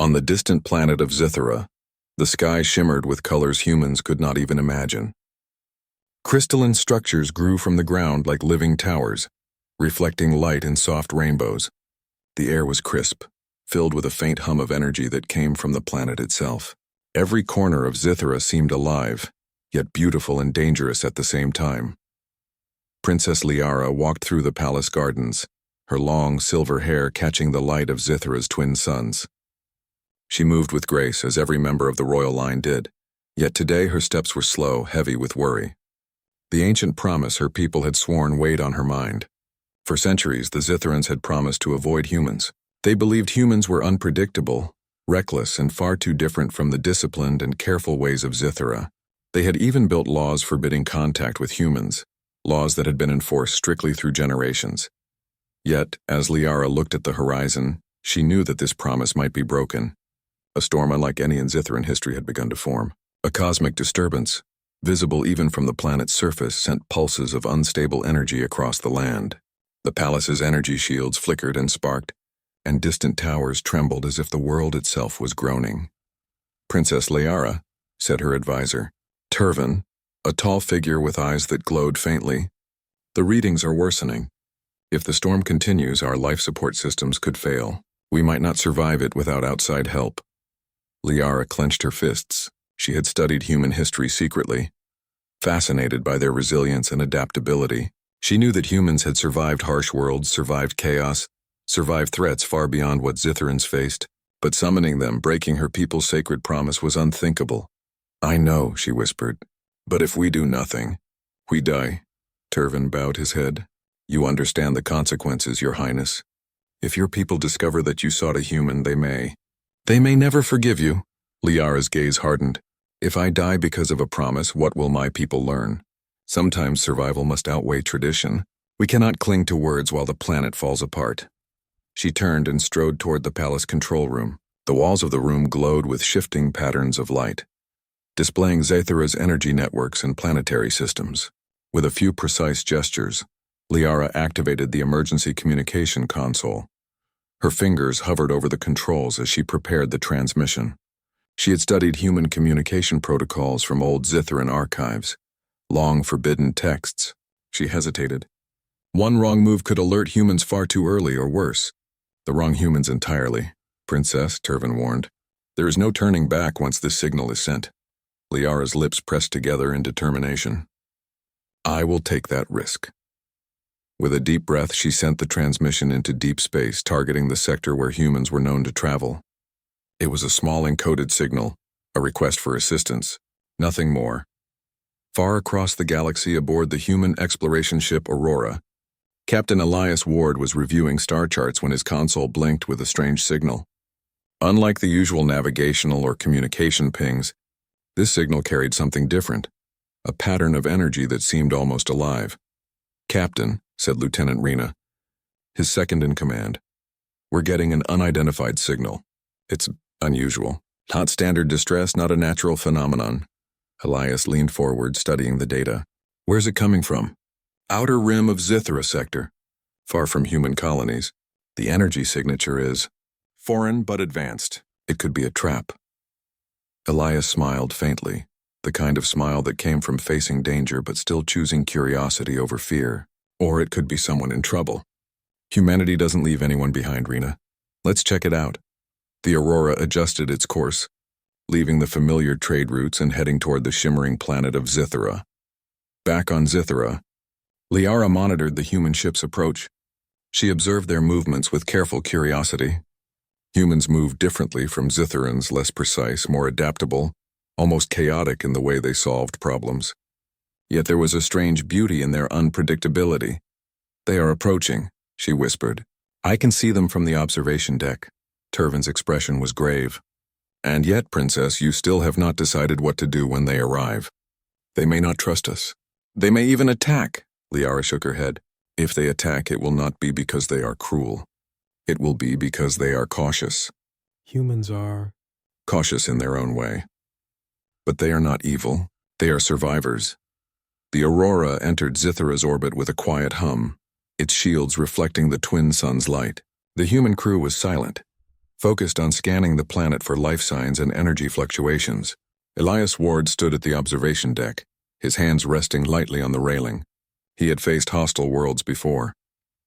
On the distant planet of Zithera, the sky shimmered with colors humans could not even imagine. Crystalline structures grew from the ground like living towers, reflecting light in soft rainbows. The air was crisp, filled with a faint hum of energy that came from the planet itself. Every corner of Zithera seemed alive, yet beautiful and dangerous at the same time. Princess Liara walked through the palace gardens, her long silver hair catching the light of Zithera's twin suns. She moved with grace, as every member of the royal line did, yet today her steps were slow, heavy with worry. The ancient promise her people had sworn weighed on her mind. For centuries, the Zitherans had promised to avoid humans. They believed humans were unpredictable, reckless, and far too different from the disciplined and careful ways of Zithera. They had even built laws forbidding contact with humans, laws that had been enforced strictly through generations. Yet, as Liara looked at the horizon, she knew that this promise might be broken. A storm unlike any in Zitheran history had begun to form. A cosmic disturbance, visible even from the planet's surface, sent pulses of unstable energy across the land. The palace's energy shields flickered and sparked, and distant towers trembled as if the world itself was groaning. "Princess Liara," said her advisor, Turvan, a tall figure with eyes that glowed faintly, "the readings are worsening. If the storm continues, our life support systems could fail. We might not survive it without outside help." Liara clenched her fists. She had studied human history secretly. Fascinated by their resilience and adaptability, she knew that humans had survived harsh worlds, survived chaos, survived threats far beyond what Zitherans faced, but summoning them, breaking her people's sacred promise, was unthinkable. "I know," she whispered, "but if we do nothing, we die." Turvan bowed his head. "You understand the consequences, Your Highness. If your people discover that you sought a human, they may never forgive you." Liara's gaze hardened. "If I die because of a promise, what will my people learn? Sometimes survival must outweigh tradition. We cannot cling to words while the planet falls apart." She turned and strode toward the palace control room. The walls of the room glowed with shifting patterns of light, displaying Zethera's energy networks and planetary systems. With a few precise gestures, Liara activated the emergency communication console. Her fingers hovered over the controls as she prepared the transmission. She had studied human communication protocols from old Zitheran archives, long forbidden texts. She hesitated. One wrong move could alert humans far too early, or worse, the wrong humans entirely. "Princess," Turvan warned, "there is no turning back once this signal is sent." Liara's lips pressed together in determination. "I will take that risk." With a deep breath, she sent the transmission into deep space, targeting the sector where humans were known to travel. It was a small encoded signal, a request for assistance, nothing more. Far across the galaxy aboard the human exploration ship Aurora, Captain Elias Ward was reviewing star charts when his console blinked with a strange signal. Unlike the usual navigational or communication pings, this signal carried something different, a pattern of energy that seemed almost alive. "Captain," said Lieutenant Rena, his second in command, "we're getting an unidentified signal. It's unusual. Not standard distress, not a natural phenomenon." Elias leaned forward, studying the data. "Where's it coming from?" "Outer rim of Zithera sector, far from human colonies. The energy signature is foreign but advanced. It could be a trap." Elias smiled faintly, the kind of smile that came from facing danger but still choosing curiosity over fear. "Or it could be someone in trouble. Humanity doesn't leave anyone behind, Rena. Let's check it out." The Aurora adjusted its course, leaving the familiar trade routes and heading toward the shimmering planet of Zithera. Back on Zithera, Liara monitored the human ship's approach. She observed their movements with careful curiosity. Humans moved differently from Zitherans, less precise, more adaptable, almost chaotic in the way they solved problems. Yet there was a strange beauty in their unpredictability. "They are approaching," she whispered. "I can see them from the observation deck." Turvan's expression was grave. "And yet, Princess, you still have not decided what to do when they arrive. They may not trust us. They may even attack." Liara shook her head. "If they attack, it will not be because they are cruel. It will be because they are cautious." "Humans are cautious in their own way. But they are not evil. They are survivors." The Aurora entered Zithera's orbit with a quiet hum, its shields reflecting the twin sun's light. The human crew was silent, focused on scanning the planet for life signs and energy fluctuations. Elias Ward stood at the observation deck, his hands resting lightly on the railing. He had faced hostile worlds before,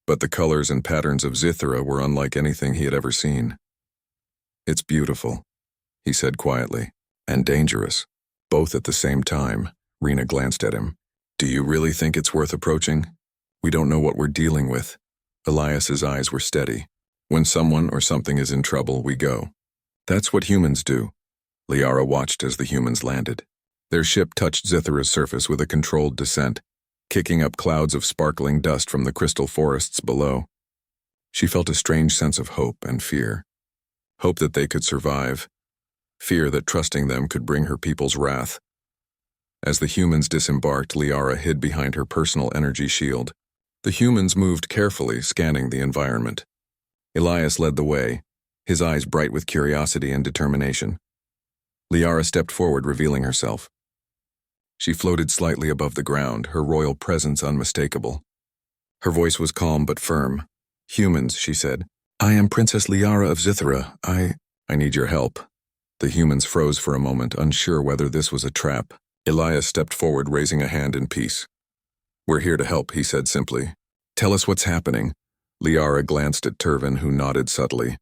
but the colors and patterns of Zithra were unlike anything he had ever seen. "It's beautiful," he said quietly, "and dangerous, both at the same time." Rena glanced at him. "Do you really think it's worth approaching? We don't know what we're dealing with." Elias's eyes were steady. "When someone or something is in trouble, we go. That's what humans do." Liara watched as the humans landed. Their ship touched Zithra's surface with a controlled descent, kicking up clouds of sparkling dust from the crystal forests below. She felt a strange sense of hope and fear. Hope that they could survive. Fear that trusting them could bring her people's wrath. As the humans disembarked, Liara hid behind her personal energy shield. The humans moved carefully, scanning the environment. Elias led the way, his eyes bright with curiosity and determination. Liara stepped forward, revealing herself. She floated slightly above the ground, her royal presence unmistakable. Her voice was calm but firm. "Humans," she said. "I am Princess Liara of Zithra. I need your help." The humans froze for a moment, unsure whether this was a trap. Elias stepped forward, raising a hand in peace. "We're here to help," he said simply. "Tell us what's happening." Liara glanced at Turvin, who nodded subtly.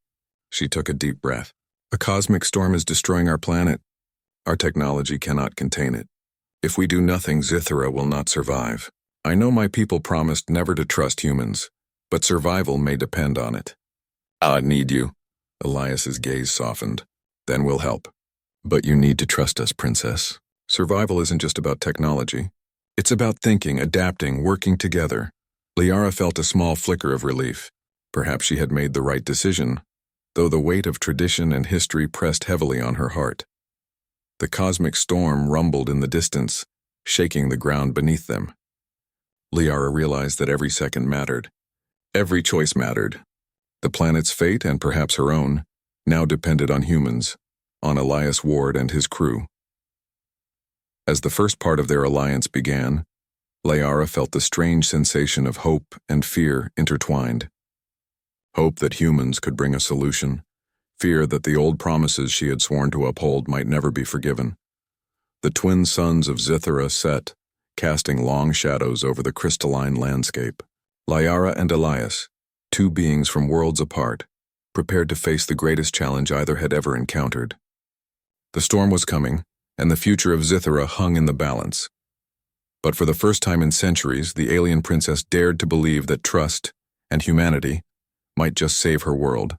She took a deep breath. "A cosmic storm is destroying our planet. Our technology cannot contain it. If we do nothing, Zithra will not survive. I know my people promised never to trust humans, but survival may depend on it." "I need you." Elias's gaze softened. "Then we'll help. But you need to trust us, Princess. Survival isn't just about technology. It's about thinking, adapting, working together." Liara felt a small flicker of relief. Perhaps she had made the right decision, though the weight of tradition and history pressed heavily on her heart. The cosmic storm rumbled in the distance, shaking the ground beneath them. Liara realized that every second mattered. Every choice mattered. The planet's fate, and perhaps her own, now depended on humans, on Elias Ward and his crew. As the first part of their alliance began, Liara felt the strange sensation of hope and fear intertwined. Hope that humans could bring a solution, fear that the old promises she had sworn to uphold might never be forgiven. The twin suns of Zithra set, casting long shadows over the crystalline landscape. Liara and Elias, two beings from worlds apart, prepared to face the greatest challenge either had ever encountered. The storm was coming, and the future of Zithra hung in the balance. But for the first time in centuries, the alien princess dared to believe that trust and humanity might just save her world.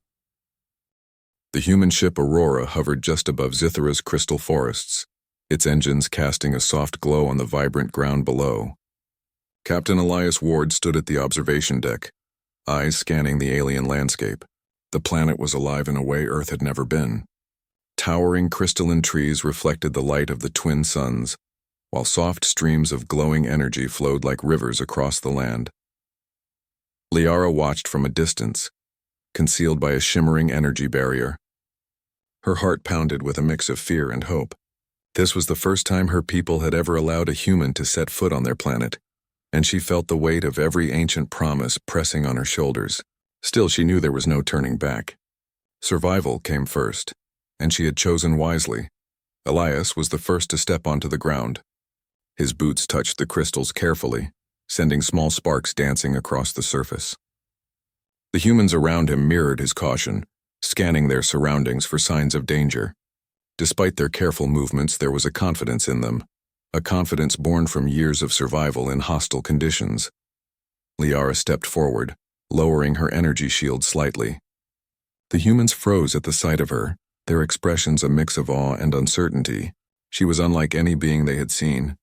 The human ship Aurora hovered just above Zithra's crystal forests, its engines casting a soft glow on the vibrant ground below. Captain Elias Ward stood at the observation deck, eyes scanning the alien landscape. The planet was alive in a way Earth had never been. Towering crystalline trees reflected the light of the twin suns, while soft streams of glowing energy flowed like rivers across the land. Liara watched from a distance, concealed by a shimmering energy barrier. Her heart pounded with a mix of fear and hope. This was the first time her people had ever allowed a human to set foot on their planet, and she felt the weight of every ancient promise pressing on her shoulders. Still, she knew there was no turning back. Survival came first, and she had chosen wisely. Elias was the first to step onto the ground. His boots touched the crystals carefully, sending small sparks dancing across the surface. The humans around him mirrored his caution, scanning their surroundings for signs of danger. Despite their careful movements, there was a confidence in them, a confidence born from years of survival in hostile conditions. Liara stepped forward, lowering her energy shield slightly. The humans froze at the sight of her, their expressions a mix of awe and uncertainty. She was unlike any being they had seen.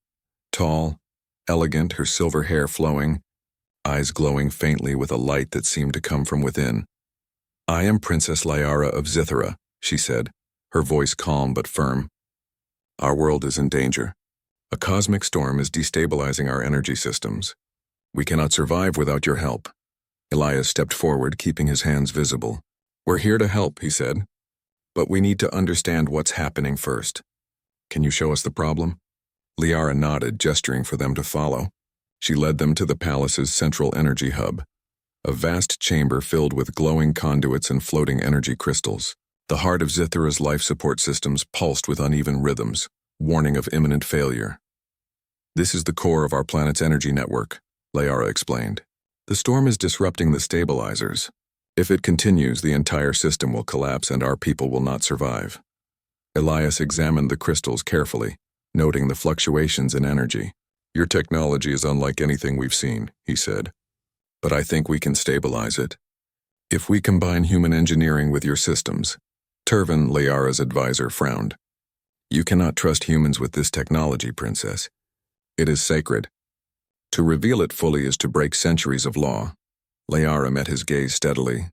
Tall, elegant, her silver hair flowing, eyes glowing faintly with a light that seemed to come from within. "I am Princess Liara of Zithra," she said, her voice calm but firm. "Our world is in danger. A cosmic storm is destabilizing our energy systems. We cannot survive without your help." Elias stepped forward, keeping his hands visible. "We're here to help," he said, "but we need to understand what's happening first. Can you show us the problem?" Liara nodded, gesturing for them to follow. She led them to the palace's central energy hub, a vast chamber filled with glowing conduits and floating energy crystals. The heart of Zithra's life support systems pulsed with uneven rhythms, warning of imminent failure. "This is the core of our planet's energy network," Liara explained. "The storm is disrupting the stabilizers. If it continues, the entire system will collapse and our people will not survive." Elias examined the crystals carefully, noting the fluctuations in energy. "Your technology is unlike anything we've seen," he said. "But I think we can stabilize it. If we combine human engineering with your systems." Turvin, Liara's advisor, frowned. "You cannot trust humans with this technology, Princess. It is sacred. To reveal it fully is to break centuries of law." Liara met his gaze steadily.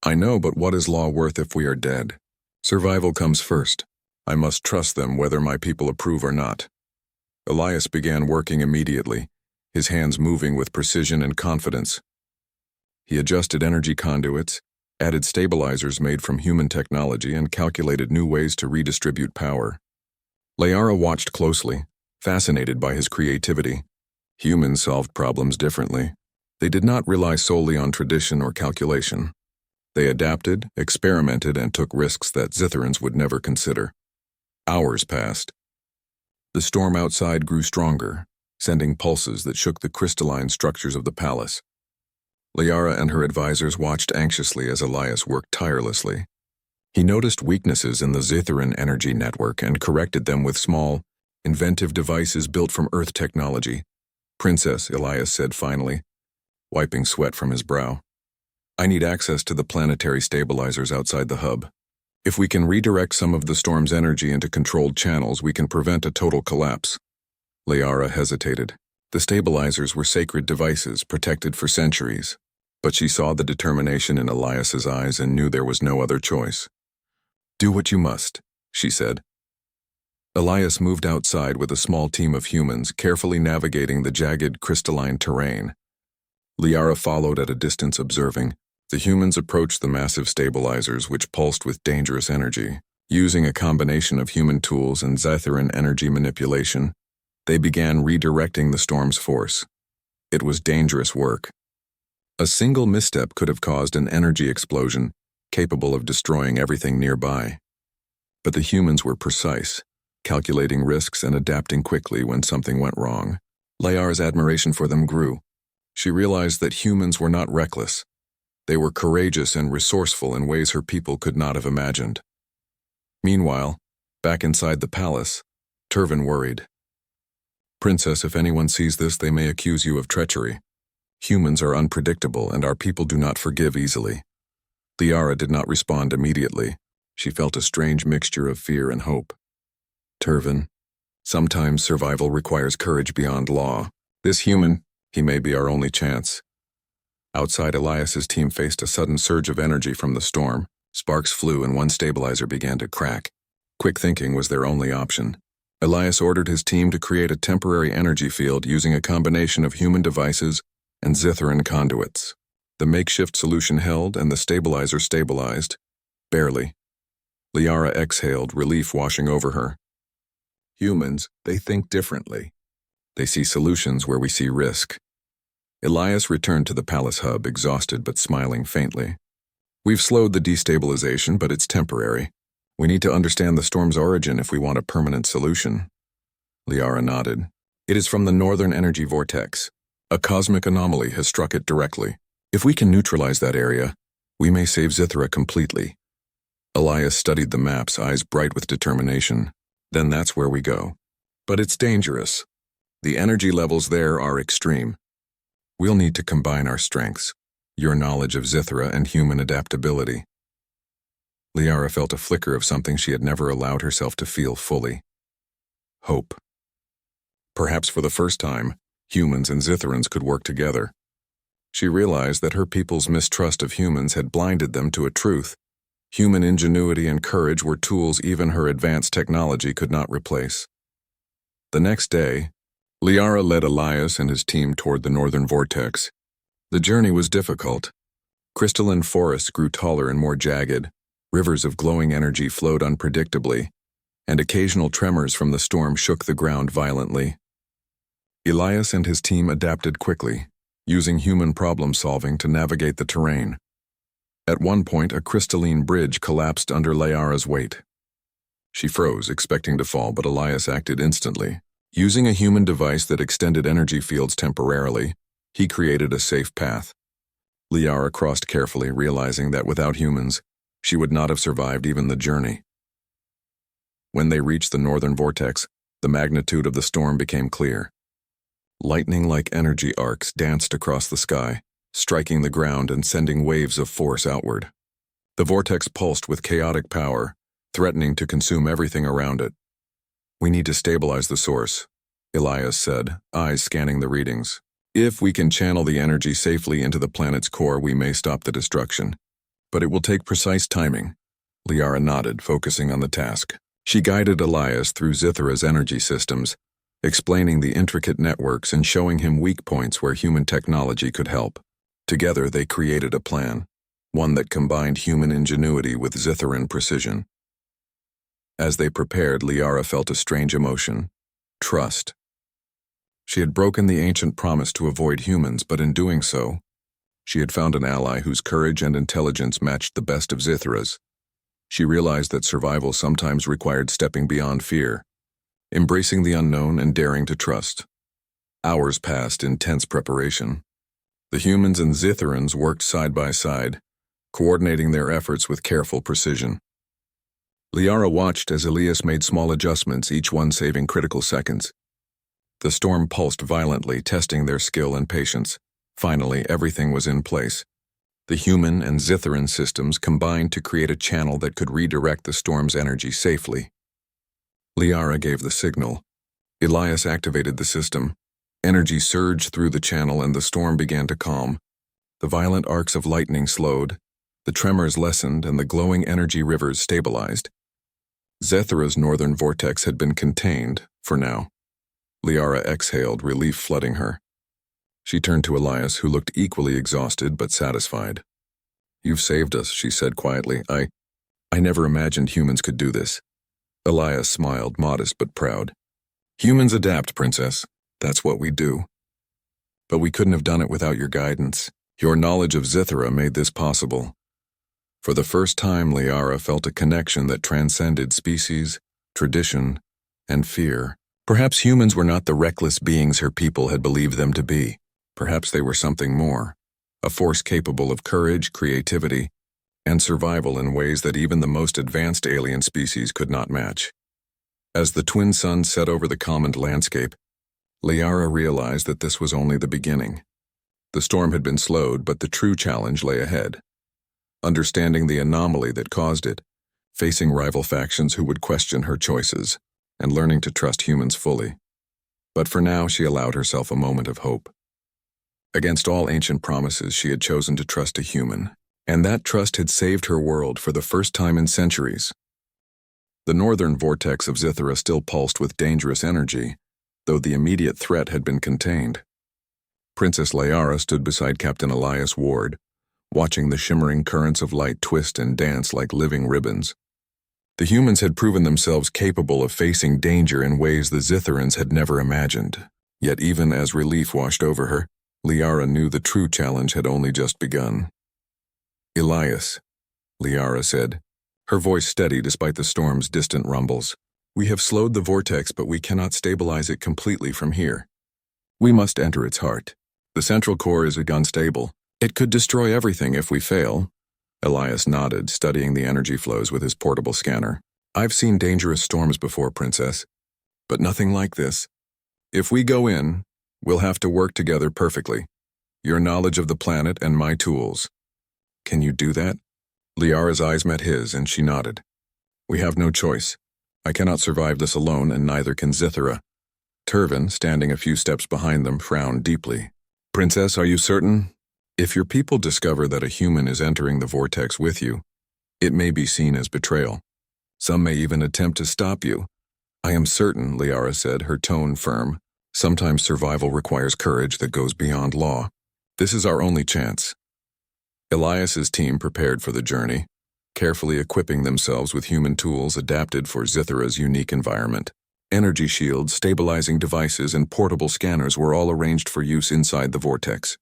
"I know, but what is law worth if we are dead? Survival comes first. I must trust them whether my people approve or not." Elias began working immediately, his hands moving with precision and confidence. He adjusted energy conduits, added stabilizers made from human technology, and calculated new ways to redistribute power. Liara watched closely, fascinated by his creativity. Humans solved problems differently. They did not rely solely on tradition or calculation. They adapted, experimented, and took risks that Zitherans would never consider. Hours passed. The storm outside grew stronger, sending pulses that shook the crystalline structures of the palace. Liara and her advisors watched anxiously as Elias worked tirelessly. He noticed weaknesses in the Zitharan energy network and corrected them with small, inventive devices built from Earth technology. "Princess," Elias said finally, wiping sweat from his brow, "I need access to the planetary stabilizers outside the hub. If we can redirect some of the storm's energy into controlled channels, we can prevent a total collapse." Liara hesitated. The stabilizers were sacred devices, protected for centuries. But she saw the determination in Elias's eyes and knew there was no other choice. "Do what you must," she said. Elias moved outside with a small team of humans, carefully navigating the jagged, crystalline terrain. Liara followed at a distance, observing. The humans approached the massive stabilizers, which pulsed with dangerous energy. Using a combination of human tools and Zitharan energy manipulation, they began redirecting the storm's force. It was dangerous work. A single misstep could have caused an energy explosion, capable of destroying everything nearby. But the humans were precise, calculating risks and adapting quickly when something went wrong. Liara's admiration for them grew. She realized that humans were not reckless. They were courageous and resourceful in ways her people could not have imagined. Meanwhile, back inside the palace, Turvin worried. "Princess, if anyone sees this, they may accuse you of treachery. Humans are unpredictable, and our people do not forgive easily." Liara did not respond immediately. She felt a strange mixture of fear and hope. "Turvin, sometimes survival requires courage beyond law. This human, he may be our only chance." Outside, Elias's team faced a sudden surge of energy from the storm. Sparks flew and one stabilizer began to crack. Quick thinking was their only option. Elias ordered his team to create a temporary energy field using a combination of human devices and Zitharan conduits. The makeshift solution held and the stabilizer stabilized. Barely. Liara exhaled, relief washing over her. "Humans, they think differently. They see solutions where we see risk." Elias returned to the palace hub, exhausted but smiling faintly. "We've slowed the destabilization, but it's temporary. We need to understand the storm's origin if we want a permanent solution." Liara nodded. "It is from the northern energy vortex. A cosmic anomaly has struck it directly. If we can neutralize that area, we may save Zithra completely." Elias studied the maps, eyes bright with determination. "Then that's where we go. But it's dangerous. The energy levels there are extreme. We'll need to combine our strengths, your knowledge of Zithra and human adaptability." Liara felt a flicker of something she had never allowed herself to feel fully. Hope. Perhaps for the first time, humans and Zitherans could work together. She realized that her people's mistrust of humans had blinded them to a truth. Human ingenuity and courage were tools even her advanced technology could not replace. The next day, Liara led Elias and his team toward the northern vortex. The journey was difficult. Crystalline forests grew taller and more jagged, rivers of glowing energy flowed unpredictably, and occasional tremors from the storm shook the ground violently. Elias and his team adapted quickly, using human problem-solving to navigate the terrain. At one point, a crystalline bridge collapsed under Liara's weight. She froze, expecting to fall, but Elias acted instantly. Using a human device that extended energy fields temporarily, he created a safe path. Liara crossed carefully, realizing that without humans, she would not have survived even the journey. When they reached the northern vortex, the magnitude of the storm became clear. Lightning-like energy arcs danced across the sky, striking the ground and sending waves of force outward. The vortex pulsed with chaotic power, threatening to consume everything around it. "We need to stabilize the source," Elias said, eyes scanning the readings. "If we can channel the energy safely into the planet's core, we may stop the destruction. But it will take precise timing." Liara nodded, focusing on the task. She guided Elias through Zithra's energy systems, explaining the intricate networks and showing him weak points where human technology could help. Together, they created a plan, one that combined human ingenuity with Zithran precision. As they prepared, Liara felt a strange emotion: trust. She had broken the ancient promise to avoid humans, but in doing so, she had found an ally whose courage and intelligence matched the best of Zithra's. She realized that survival sometimes required stepping beyond fear, embracing the unknown and daring to trust. Hours passed in tense preparation. The humans and Zithrans worked side by side, coordinating their efforts with careful precision. Liara watched as Elias made small adjustments, each one saving critical seconds. The storm pulsed violently, testing their skill and patience. Finally, everything was in place. The human and Zithran systems combined to create a channel that could redirect the storm's energy safely. Liara gave the signal. Elias activated the system. Energy surged through the channel and the storm began to calm. The violent arcs of lightning slowed, the tremors lessened, and the glowing energy rivers stabilized. Zethra's northern vortex had been contained, for now. Liara exhaled, relief flooding her. She turned to Elias, who looked equally exhausted but satisfied. "You've saved us," she said quietly. I never imagined humans could do this." Elias smiled, modest but proud. "Humans adapt, Princess. That's what we do. But we couldn't have done it without your guidance. Your knowledge of Zithra made this possible." For the first time, Liara felt a connection that transcended species, tradition, and fear. Perhaps humans were not the reckless beings her people had believed them to be. Perhaps they were something more, a force capable of courage, creativity, and survival in ways that even the most advanced alien species could not match. As the twin suns set over the calmed landscape, Liara realized that this was only the beginning. The storm had been slowed, but the true challenge lay ahead. Understanding the anomaly that caused it, facing rival factions who would question her choices, and learning to trust humans fully. But for now, she allowed herself a moment of hope. Against all ancient promises, she had chosen to trust a human, and that trust had saved her world for the first time in centuries. The northern vortex of Zithra still pulsed with dangerous energy, though the immediate threat had been contained. Princess Liara stood beside Captain Elias Ward, watching the shimmering currents of light twist and dance like living ribbons. The humans had proven themselves capable of facing danger in ways the Zithrans had never imagined. Yet even as relief washed over her, Liara knew the true challenge had only just begun. "Elias," Liara said, her voice steady despite the storm's distant rumbles. "We have slowed the vortex, but we cannot stabilize it completely from here. We must enter its heart. The central core is unstable. It could destroy everything if we fail." Elias nodded, studying the energy flows with his portable scanner. "I've seen dangerous storms before, Princess, but nothing like this. If we go in, we'll have to work together perfectly. Your knowledge of the planet and my tools." "Can you do that?" Liara's eyes met his, and she nodded. "We have no choice. I cannot survive this alone, and neither can Zithra." Turvin, standing a few steps behind them, frowned deeply. "Princess, are you certain? If your people discover that a human is entering the vortex with you, it may be seen as betrayal. Some may even attempt to stop you." "I am certain," Liara said, her tone firm. "Sometimes survival requires courage that goes beyond law. This is our only chance." Elias's team prepared for the journey, carefully equipping themselves with human tools adapted for Zithra's unique environment. Energy shields, stabilizing devices, and portable scanners were all arranged for use inside the vortex.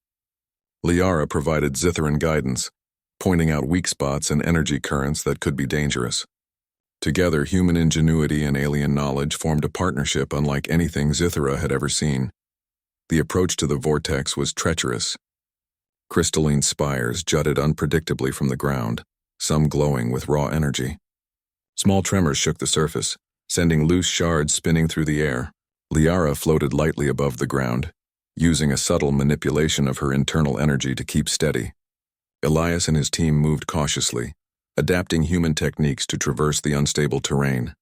Liara provided Zithran guidance, pointing out weak spots and energy currents that could be dangerous. Together, human ingenuity and alien knowledge formed a partnership unlike anything Zithera had ever seen. The approach to the vortex was treacherous. Crystalline spires jutted unpredictably from the ground, some glowing with raw energy. Small tremors shook the surface, sending loose shards spinning through the air. Liara floated lightly above the ground, using a subtle manipulation of her internal energy to keep steady. Elias and his team moved cautiously, adapting human techniques to traverse the unstable terrain.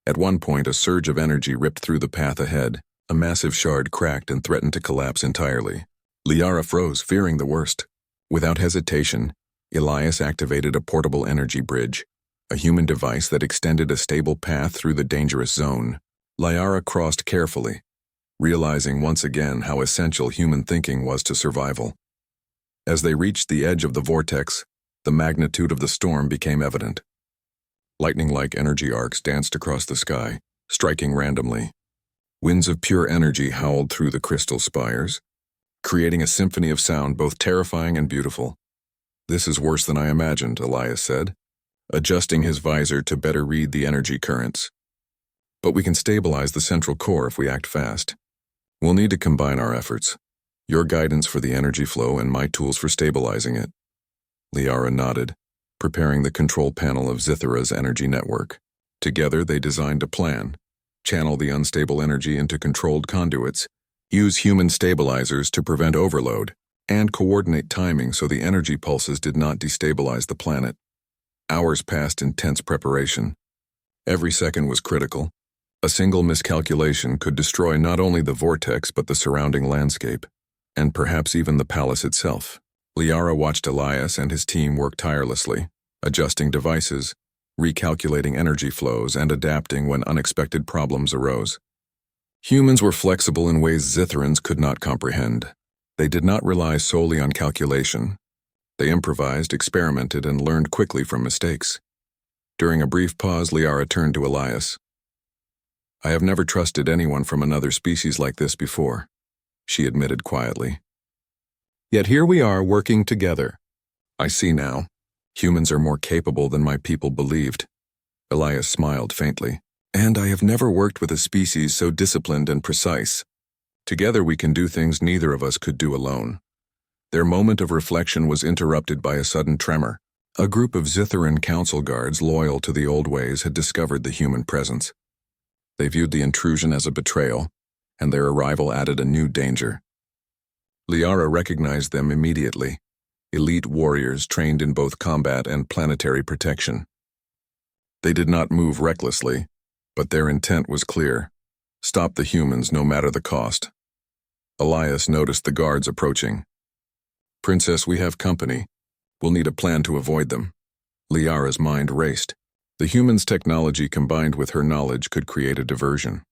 At one point, a surge of energy ripped through the path ahead. A massive shard cracked and threatened to collapse entirely. Liara froze, fearing the worst. Without hesitation, Elias activated a portable energy bridge, a human device that extended a stable path through the dangerous zone. Liara crossed carefully, realizing once again how essential human thinking was to survival. As they reached the edge of the vortex, the magnitude of the storm became evident. Lightning-like energy arcs danced across the sky, striking randomly. Winds of pure energy howled through the crystal spires, creating a symphony of sound both terrifying and beautiful. "This is worse than I imagined," Elias said, adjusting his visor to better read the energy currents. "But we can stabilize the central core if we act fast. We'll need to combine our efforts. Your guidance for the energy flow and my tools for stabilizing it." Liara nodded, preparing the control panel of Zithera's energy network. Together they designed a plan: channel the unstable energy into controlled conduits, use human stabilizers to prevent overload, and coordinate timing so the energy pulses did not destabilize the planet. Hours passed in tense preparation. Every second was critical. A single miscalculation could destroy not only the vortex but the surrounding landscape, and perhaps even the palace itself. Liara watched Elias and his team work tirelessly, adjusting devices, recalculating energy flows, and adapting when unexpected problems arose. Humans were flexible in ways Zitherans could not comprehend. They did not rely solely on calculation. They improvised, experimented, and learned quickly from mistakes. During a brief pause, Liara turned to Elias. "I have never trusted anyone from another species like this before," she admitted quietly. "Yet here we are working together. I see now. Humans are more capable than my people believed." Elias smiled faintly. "And I have never worked with a species so disciplined and precise. Together we can do things neither of us could do alone." Their moment of reflection was interrupted by a sudden tremor. A group of Zitheran council guards loyal to the old ways had discovered the human presence. They viewed the intrusion as a betrayal, and their arrival added a new danger. Liara recognized them immediately, elite warriors trained in both combat and planetary protection. They did not move recklessly, but their intent was clear: stop the humans no matter the cost. Elias noticed the guards approaching. "Princess, we have company. We'll need a plan to avoid them." Liara's mind raced. The humans' technology combined with her knowledge could create a diversion.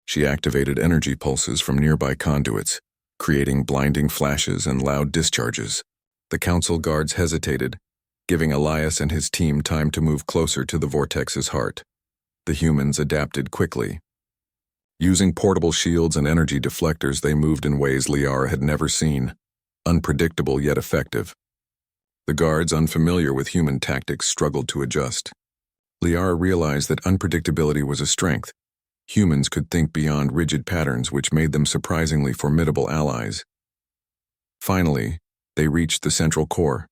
She activated energy pulses from nearby conduits, creating blinding flashes and loud discharges. The council guards hesitated, giving Elias and his team time to move closer to the vortex's heart. The humans adapted quickly. Using portable shields and energy deflectors, they moved in ways Liara had never seen, unpredictable yet effective. The guards, unfamiliar with human tactics, struggled to adjust. Liara realized that unpredictability was a strength. Humans could think beyond rigid patterns, which made them surprisingly formidable allies. Finally, they reached the central core.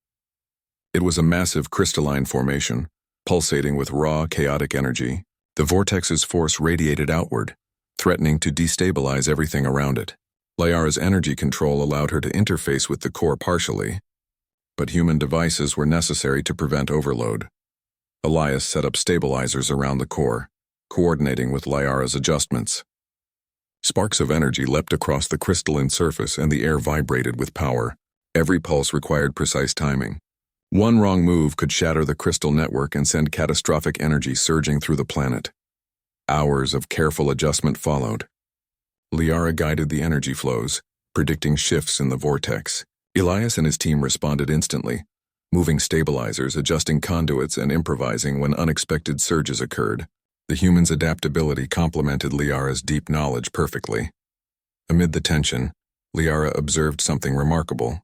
It was a massive crystalline formation, pulsating with raw, chaotic energy. The vortex's force radiated outward, threatening to destabilize everything around it. Liara's energy control allowed her to interface with the core partially, but human devices were necessary to prevent overload. Elias set up stabilizers around the core, coordinating with Liara's adjustments. Sparks of energy leapt across the crystalline surface and the air vibrated with power. Every pulse required precise timing. One wrong move could shatter the crystal network and send catastrophic energy surging through the planet. Hours of careful adjustment followed. Liara guided the energy flows, predicting shifts in the vortex. Elias and his team responded instantly, moving stabilizers, adjusting conduits, and improvising when unexpected surges occurred. The humans' adaptability complemented Liara's deep knowledge perfectly. Amid the tension, Liara observed something remarkable.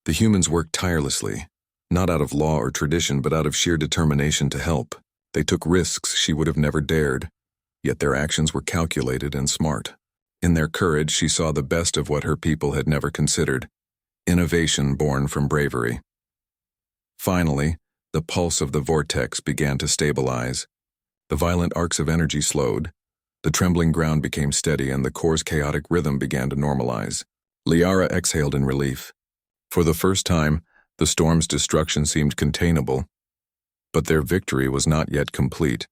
The humans worked tirelessly, Not out of law or tradition, but out of sheer determination to help. They took risks she would have never dared, yet their actions were calculated and smart. In their courage, she saw the best of what her people had never considered: innovation born from bravery. Finally, the pulse of the vortex began to stabilize. The violent arcs of energy slowed. The trembling ground became steady, and the core's chaotic rhythm began to normalize. Liara exhaled in relief. For the first time, the storm's destruction seemed containable, but their victory was not yet complete.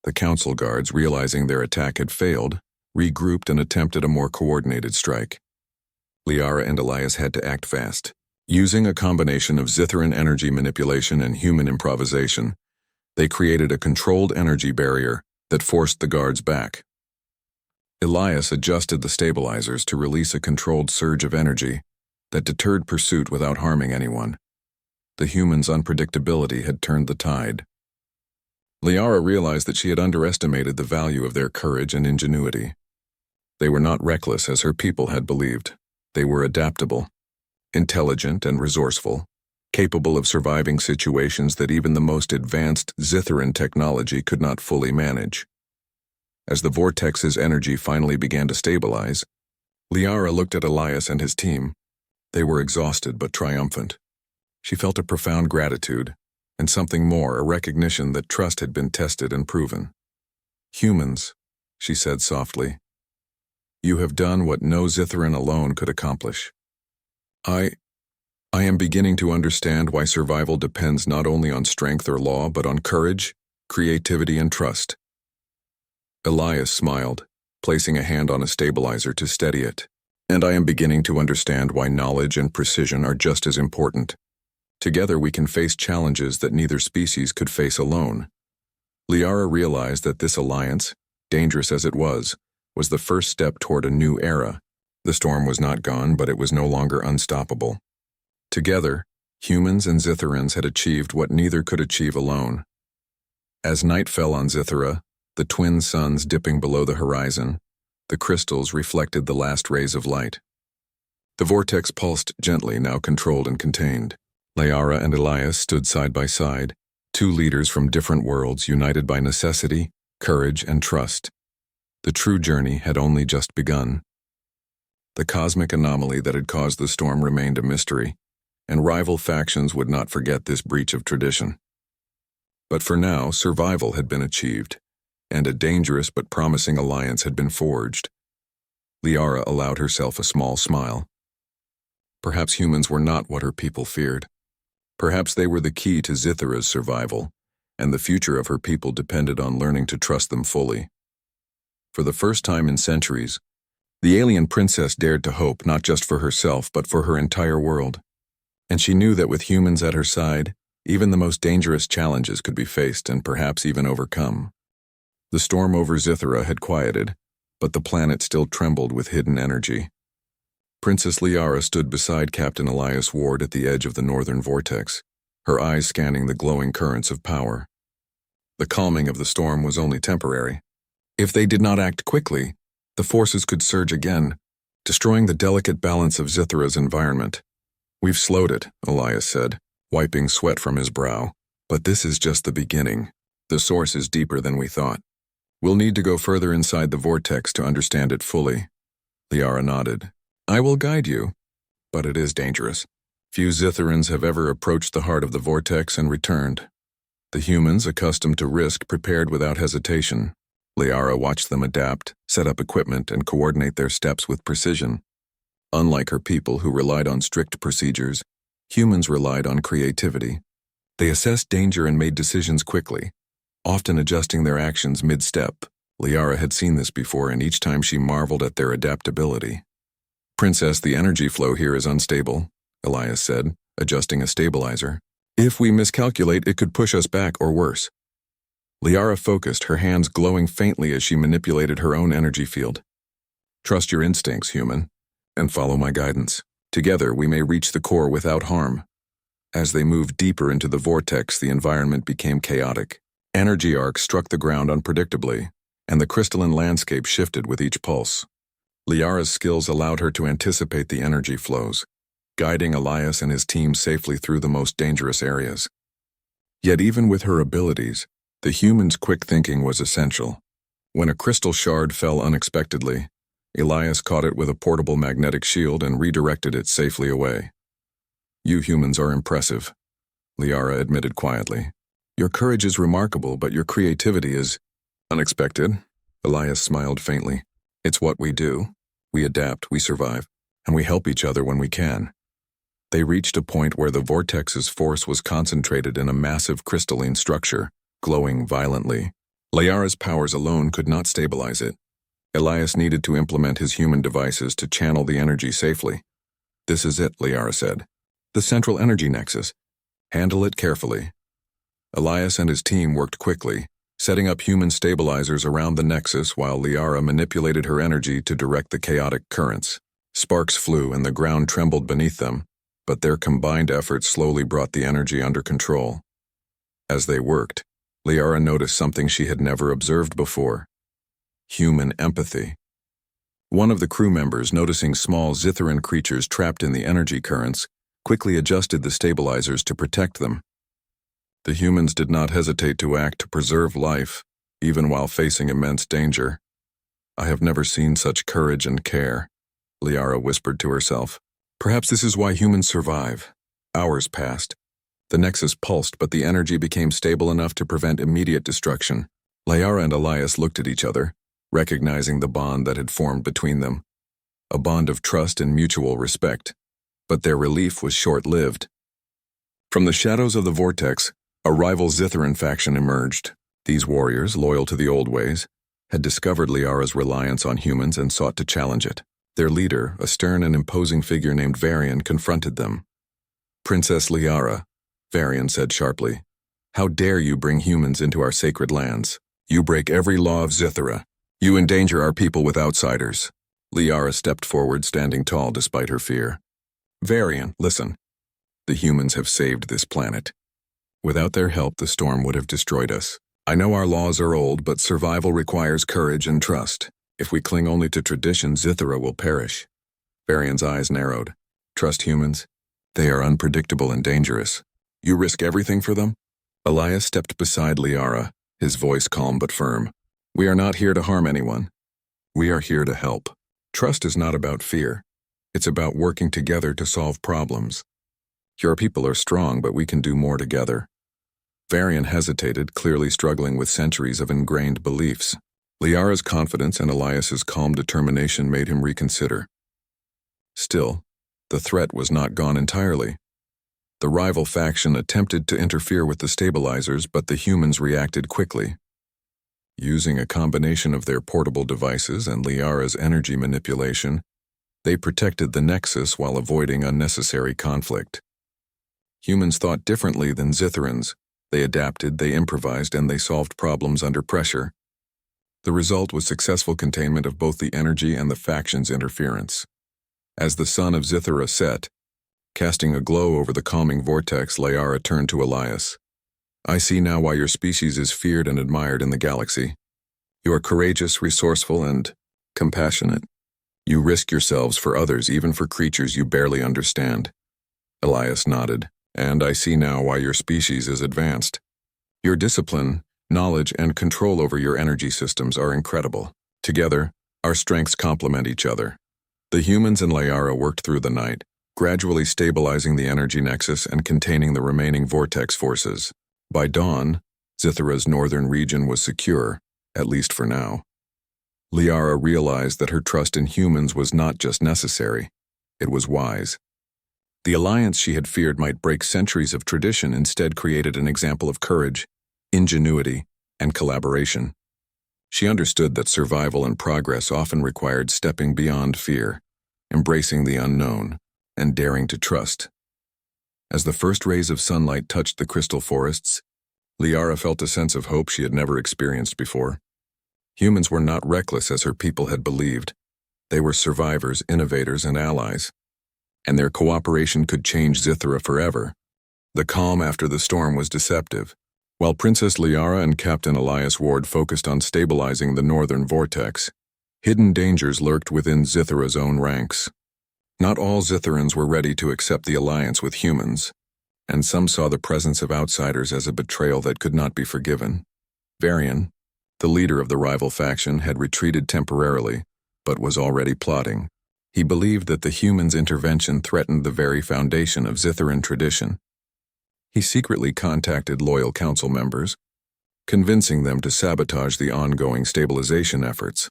The council guards, realizing their attack had failed, regrouped and attempted a more coordinated strike. Liara and Elias had to act fast. Using a combination of Zitharan energy manipulation and human improvisation, they created a controlled energy barrier that forced the guards back. Elias adjusted the stabilizers to release a controlled surge of energy that deterred pursuit without harming anyone. The humans' unpredictability had turned the tide. Liara realized that she had underestimated the value of their courage and ingenuity. They were not reckless as her people had believed. They were adaptable, intelligent and resourceful, capable of surviving situations that even the most advanced Zitharan technology could not fully manage. As the vortex's energy finally began to stabilize, Liara looked at Elias and his team. They were exhausted but triumphant. She felt a profound gratitude, and something more, a recognition that trust had been tested and proven. "Humans," she said softly, "you have done what no Zitharan alone could accomplish. I am beginning to understand why survival depends not only on strength or law, but on courage, creativity, and trust." Elias smiled, placing a hand on a stabilizer to steady it. "And I am beginning to understand why knowledge and precision are just as important. Together we can face challenges that neither species could face alone." Liara realized that this alliance, dangerous as it was the first step toward a new era. The storm was not gone, but it was no longer unstoppable. Together, humans and Zitharans had achieved what neither could achieve alone. As night fell on Zithara, the twin suns dipping below the horizon, the crystals reflected the last rays of light. The vortex pulsed gently, now controlled and contained. Liara and Elias stood side by side, two leaders from different worlds united by necessity, courage, and trust. The true journey had only just begun. The cosmic anomaly that had caused the storm remained a mystery, and rival factions would not forget this breach of tradition. But for now, survival had been achieved, and a dangerous but promising alliance had been forged. Liara allowed herself a small smile. Perhaps humans were not what her people feared. Perhaps they were the key to Zithara's survival, and the future of her people depended on learning to trust them fully. For the first time in centuries, the alien princess dared to hope not just for herself but for her entire world. And she knew that with humans at her side, even the most dangerous challenges could be faced and perhaps even overcome. The storm over Zithara had quieted, but the planet still trembled with hidden energy. Princess Liara stood beside Captain Elias Ward at the edge of the northern vortex, her eyes scanning the glowing currents of power. The calming of the storm was only temporary. If they did not act quickly, the forces could surge again, destroying the delicate balance of Zithara's environment. "We've slowed it," Elias said, wiping sweat from his brow. "But this is just the beginning. The source is deeper than we thought. We'll need to go further inside the vortex to understand it fully." Liara nodded. "I will guide you, but it is dangerous. Few Zitharans have ever approached the heart of the vortex and returned. The humans, accustomed to risk, prepared without hesitation. Liara watched them adapt, set up equipment, and coordinate their steps with precision. Unlike her people, who relied on strict procedures, humans relied on creativity. They assessed danger and made decisions quickly, often adjusting their actions mid-step. Liara had seen this before, and each time she marveled at their adaptability. "Princess, the energy flow here is unstable," Elias said, adjusting a stabilizer. "If we miscalculate, it could push us back or worse." Liara focused, her hands glowing faintly as she manipulated her own energy field. "Trust your instincts, human, and follow my guidance. Together, we may reach the core without harm." As they moved deeper into the vortex, the environment became chaotic. Energy arcs struck the ground unpredictably, and the crystalline landscape shifted with each pulse. Liara's skills allowed her to anticipate the energy flows, guiding Elias and his team safely through the most dangerous areas. Yet even with her abilities, the human's quick thinking was essential. When a crystal shard fell unexpectedly, Elias caught it with a portable magnetic shield and redirected it safely away. "You humans are impressive," Liara admitted quietly. "Your courage is remarkable, but your creativity is unexpected." Elias smiled faintly. "It's what we do. We adapt, we survive, and we help each other when we can." They reached a point where the vortex's force was concentrated in a massive crystalline structure, glowing violently. Liara's powers alone could not stabilize it. Elias needed to implement his human devices to channel the energy safely. "This is it," Liara said. "The central energy nexus. Handle it carefully." Elias and his team worked quickly, setting up human stabilizers around the nexus while Liara manipulated her energy to direct the chaotic currents. Sparks flew and the ground trembled beneath them, but their combined efforts slowly brought the energy under control. As they worked, Liara noticed something she had never observed before: human empathy. One of the crew members, noticing small Zitharan creatures trapped in the energy currents, quickly adjusted the stabilizers to protect them. The humans did not hesitate to act to preserve life, even while facing immense danger. "I have never seen such courage and care," Liara whispered to herself. "Perhaps this is why humans survive." Hours passed. The nexus pulsed, but the energy became stable enough to prevent immediate destruction. Liara and Elias looked at each other, recognizing the bond that had formed between them. A bond of trust and mutual respect. But their relief was short-lived. From the shadows of the vortex, a rival Zitharan faction emerged. These warriors, loyal to the old ways, had discovered Liara's reliance on humans and sought to challenge it. Their leader, a stern and imposing figure named Varian, confronted them. "Princess Liara," Varian said sharply, "how dare you bring humans into our sacred lands? You break every law of Zithara. You endanger our people with outsiders." Liara stepped forward, standing tall despite her fear. "Varian, listen. The humans have saved this planet. Without their help, the storm would have destroyed us. I know our laws are old, but survival requires courage and trust. If we cling only to tradition, Zithara will perish." Varian's eyes narrowed. "Trust humans? They are unpredictable and dangerous. You risk everything for them?" Elias stepped beside Liara, his voice calm but firm. "We are not here to harm anyone. We are here to help. Trust is not about fear. It's about working together to solve problems. Your people are strong, but we can do more together." Varian hesitated, clearly struggling with centuries of ingrained beliefs. Liara's confidence and Elias's calm determination made him reconsider. Still, the threat was not gone entirely. The rival faction attempted to interfere with the stabilizers, but the humans reacted quickly. Using a combination of their portable devices and Liara's energy manipulation, they protected the nexus while avoiding unnecessary conflict. Humans thought differently than Zitharans. They adapted, they improvised, and they solved problems under pressure. The result was successful containment of both the energy and the faction's interference. As the sun of Zithara set, casting a glow over the calming vortex, Liara turned to Elias. "I see now why your species is feared and admired in the galaxy. You are courageous, resourceful, and compassionate. You risk yourselves for others, even for creatures you barely understand." Elias nodded. "And I see now why your species is advanced. Your discipline, knowledge, and control over your energy systems are incredible. Together, our strengths complement each other." The humans and Liara worked through the night, gradually stabilizing the energy nexus and containing the remaining vortex forces. By dawn, Zithara's northern region was secure, at least for now. Liara realized that her trust in humans was not just necessary, it was wise. The alliance she had feared might break centuries of tradition instead created an example of courage, ingenuity, and collaboration. She understood that survival and progress often required stepping beyond fear, embracing the unknown, and daring to trust. As the first rays of sunlight touched the crystal forests, Liara felt a sense of hope she had never experienced before. Humans were not reckless as her people had believed. They were survivors, innovators, and allies. And their cooperation could change Zithara forever. The calm after the storm was deceptive. While Princess Liara and Captain Elias Ward focused on stabilizing the northern vortex, hidden dangers lurked within Zithara's own ranks. Not all Zitherans were ready to accept the alliance with humans, and some saw the presence of outsiders as a betrayal that could not be forgiven. Varian, the leader of the rival faction, had retreated temporarily, but was already plotting. He believed that the humans' intervention threatened the very foundation of Zitharan tradition. He secretly contacted loyal council members, convincing them to sabotage the ongoing stabilization efforts.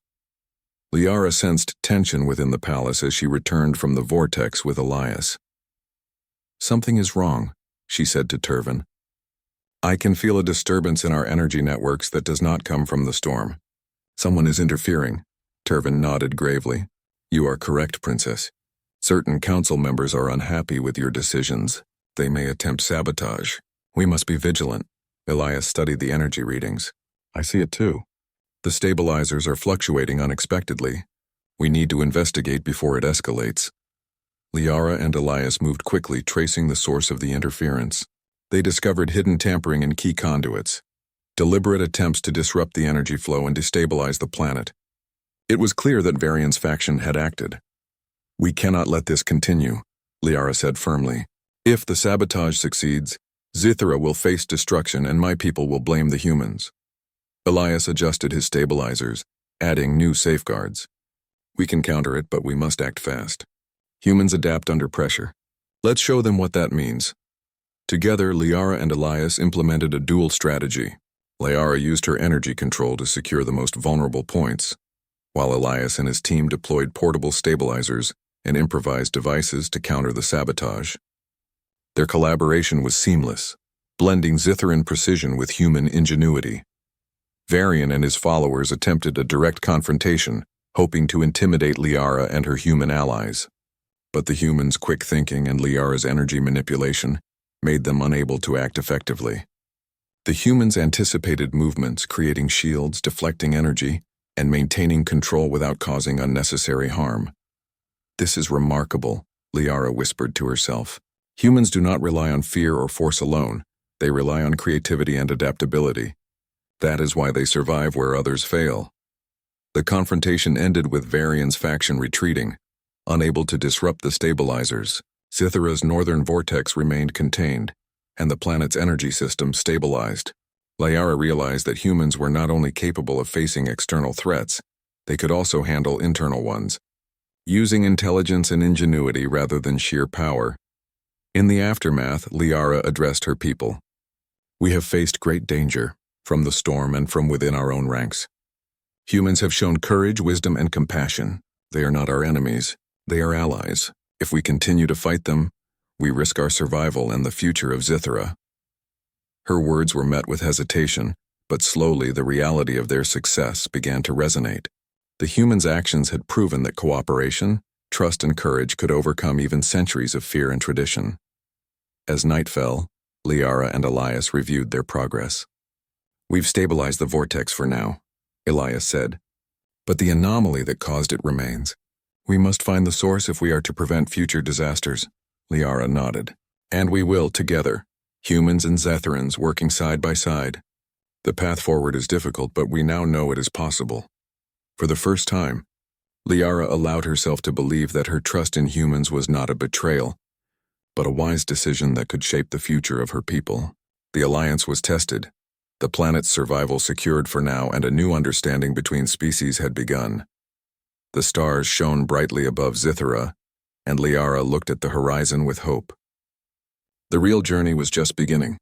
Liara sensed tension within the palace as she returned from the vortex with Elias. "Something is wrong," she said to Turvin. "I can feel a disturbance in our energy networks that does not come from the storm. Someone is interfering." Turvin nodded gravely. "You are correct, Princess. Certain council members are unhappy with your decisions. They may attempt sabotage. We must be vigilant." Elias studied the energy readings. "I see it too. The stabilizers are fluctuating unexpectedly. We need to investigate before it escalates." Liara and Elias moved quickly, tracing the source of the interference. They discovered hidden tampering in key conduits, deliberate attempts to disrupt the energy flow and destabilize the planet. It was clear that Varian's faction had acted. "We cannot let this continue," Liara said firmly. "If the sabotage succeeds, Zithara will face destruction and my people will blame the humans." Elias adjusted his stabilizers, adding new safeguards. "We can counter it, but we must act fast. Humans adapt under pressure. Let's show them what that means." Together, Liara and Elias implemented a dual strategy. Liara used her energy control to secure the most vulnerable points, while Elias and his team deployed portable stabilizers and improvised devices to counter the sabotage. Their collaboration was seamless, blending Zitharan precision with human ingenuity. Varian and his followers attempted a direct confrontation, hoping to intimidate Liara and her human allies. But the humans' quick thinking and Liara's energy manipulation made them unable to act effectively. The humans anticipated movements, creating shields, deflecting energy, and maintaining control without causing unnecessary harm. "This is remarkable," Liara whispered to herself. "Humans do not rely on fear or force alone. They rely on creativity and adaptability. That is why they survive where others fail." The confrontation ended with Varian's faction retreating, unable to disrupt the stabilizers. Zithara's northern vortex remained contained, and the planet's energy system stabilized. Liara realized that humans were not only capable of facing external threats, they could also handle internal ones, using intelligence and ingenuity rather than sheer power. In the aftermath, Liara addressed her people. "We have faced great danger, from the storm and from within our own ranks. Humans have shown courage, wisdom, and compassion. They are not our enemies. They are allies. If we continue to fight them, we risk our survival and the future of Zithara." Her words were met with hesitation, but slowly the reality of their success began to resonate. The humans' actions had proven that cooperation, trust, and courage could overcome even centuries of fear and tradition. As night fell, Liara and Elias reviewed their progress. "We've stabilized the vortex for now," Elias said. "But the anomaly that caused it remains. We must find the source if we are to prevent future disasters." Liara nodded. "And we will together, humans and Zitharans working side by side. The path forward is difficult, but we now know it is possible." For the first time, Liara allowed herself to believe that her trust in humans was not a betrayal, but a wise decision that could shape the future of her people. The alliance was tested, the planet's survival secured for now, and a new understanding between species had begun. The stars shone brightly above Zithara, and Liara looked at the horizon with hope. The real journey was just beginning.